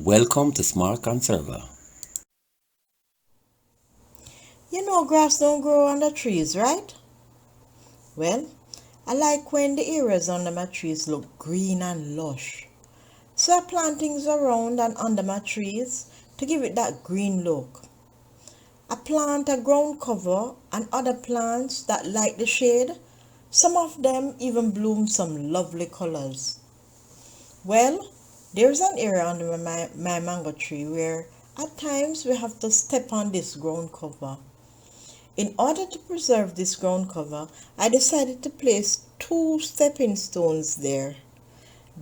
Welcome to Smart Conserver. You know grass don't grow under trees, right? Well, I like when the areas under my trees look green and lush. So I plant things around and under my trees to give it that green look. I plant a ground cover and other plants that like the shade. Some of them even bloom some lovely colors. Well, there's an area under my mango tree where at times we have to step on this ground cover. In order to preserve this ground cover, I decided to place two stepping stones there.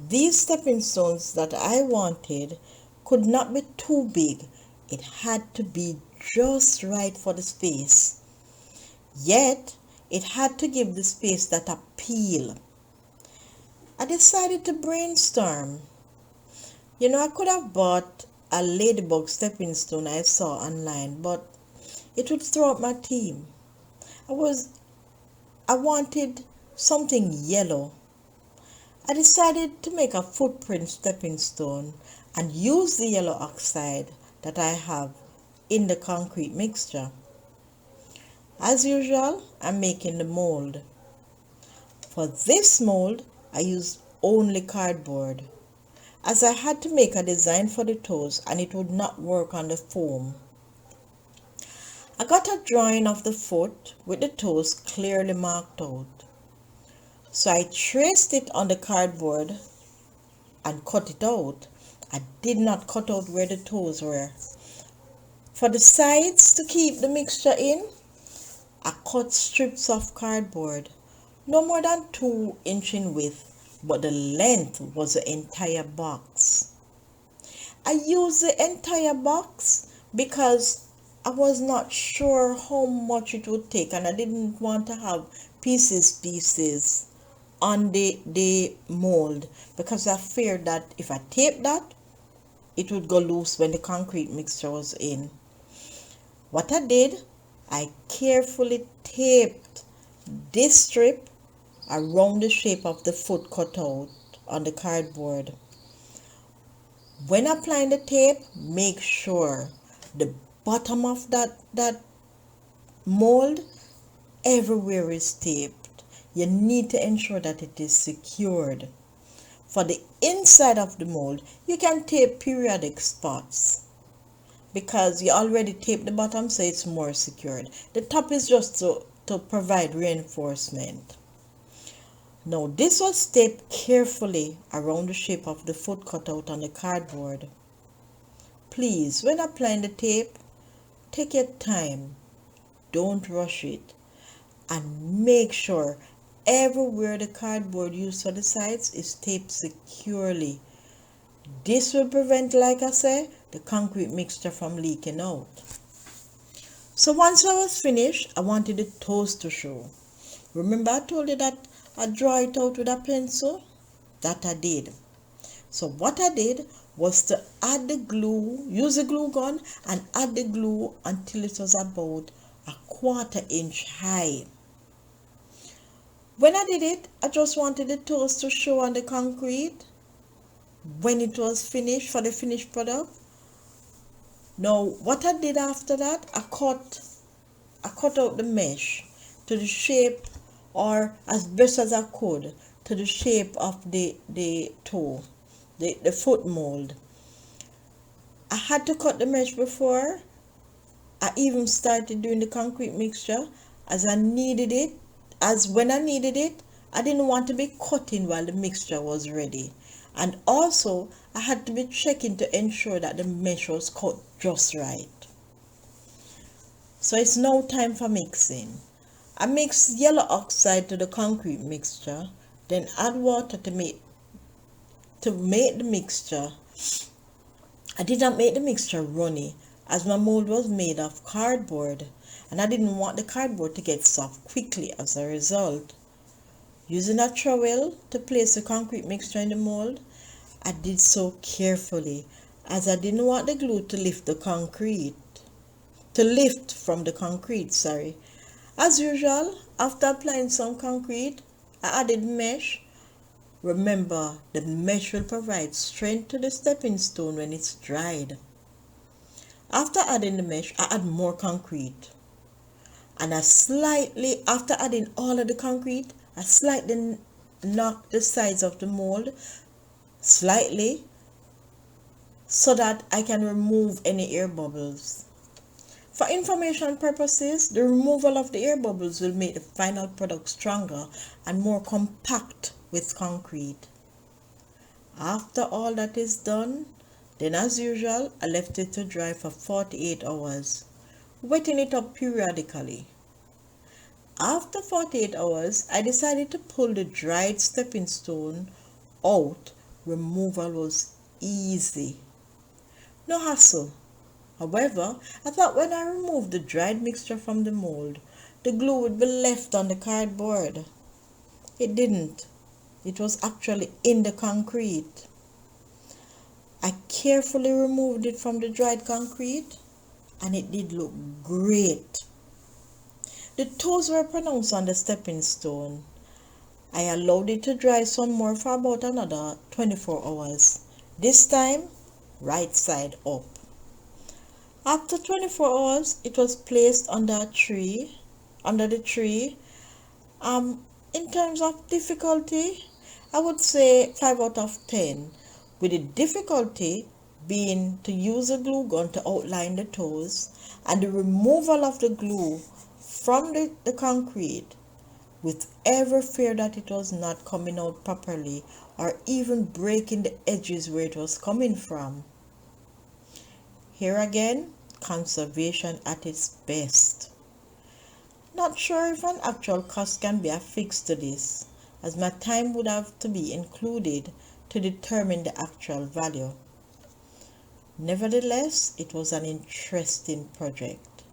These stepping stones that I wanted could not be too big. It had to be just right for the space. Yet, it had to give the space that appeal. I decided to brainstorm. I could have bought a ladybug stepping stone I saw online, but it would throw up my theme. I wanted something yellow. I decided to make a footprint stepping stone and use the yellow oxide that I have in the concrete mixture. As usual, I'm making the mold. For this mold, I used only cardboard, as I had to make a design for the toes and it would not work on the foam. I got a drawing of the foot with the toes clearly marked out. So I traced it on the cardboard and cut it out. I did not cut out where the toes were. For the sides to keep the mixture in, I cut strips of cardboard, no more than 2 inches in width, but the length was the entire box. I used the entire box because I was not sure how much it would take and I didn't want to have pieces on the mold because I feared that if I taped that, it would go loose when the concrete mixture was in. What I did, I carefully taped this strip around the shape of the foot cut out on the cardboard. When applying the tape, make sure the bottom of that mold everywhere is taped. You need to ensure that it is secured. For the inside of the mold, you can tape periodic spots because you already taped the bottom, so it's more secured. The top is just to provide reinforcement. Now this was taped carefully around the shape of the foot cutout on the cardboard. Please, when applying the tape, take your time. Don't rush it. And make sure everywhere the cardboard used for the sides is taped securely. This will prevent, like I said, the concrete mixture from leaking out. So once I was finished, I wanted the toes to show. Remember I told you that I draw it out with a pencil? That I did. So what I did was to add the glue, use the glue gun and add the glue until it was about a 1/4 inch high. When I did it, I just wanted the toes to show on the concrete when it was finished for the finished product. Now what I did after that, I cut out the mesh to the shape, or as best as I could, to the shape of the toe, the foot mold. I had to cut the mesh before I even started doing the concrete mixture, as when I needed it, I didn't want to be cutting while the mixture was ready. And also I had to be checking to ensure that the mesh was cut just right. So it's now time for mixing. I mix yellow oxide to the concrete mixture, then add water to make the mixture. I did not make the mixture runny, as my mold was made of cardboard and I didn't want the cardboard to get soft quickly as a result. Using a trowel to place the concrete mixture in the mold, I did so carefully as I didn't want the glue to lift from the concrete, sorry. As usual, after applying some concrete, I added mesh Remember, the mesh will provide strength to the stepping stone when it's dried. After adding the mesh, I add more concrete. And after adding all of the concrete, I slightly knock the sides of the mold slightly so that I can remove any air bubbles. For information purposes, the removal of the air bubbles will make the final product stronger and more compact with concrete. After all that is done, then as usual, I left it to dry for 48 hours, wetting it up periodically. After 48 hours, I decided to pull the dried stepping stone out. Removal was easy. No hassle. However, I thought when I removed the dried mixture from the mold, the glue would be left on the cardboard. It didn't. It was actually in the concrete. I carefully removed it from the dried concrete, and it did look great. The toes were pronounced on the stepping stone. I allowed it to dry some more for about another 24 hours. This time, right side up. After 24 hours, it was placed under the tree. In terms of difficulty, I would say 5 out of 10, with the difficulty being to use a glue gun to outline the toes and the removal of the glue from the concrete, with every fear that it was not coming out properly or even breaking the edges where it was coming from. Here again, conservation at its best. Not sure if an actual cost can be affixed to this, as my time would have to be included to determine the actual value. Nevertheless, it was an interesting project.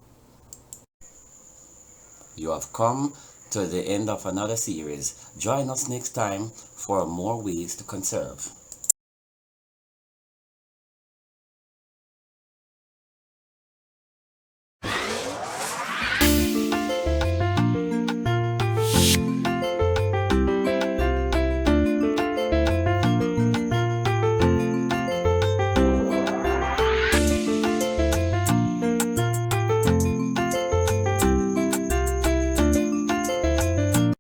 You have come to the end of another series. Join us next time for more ways to conserve.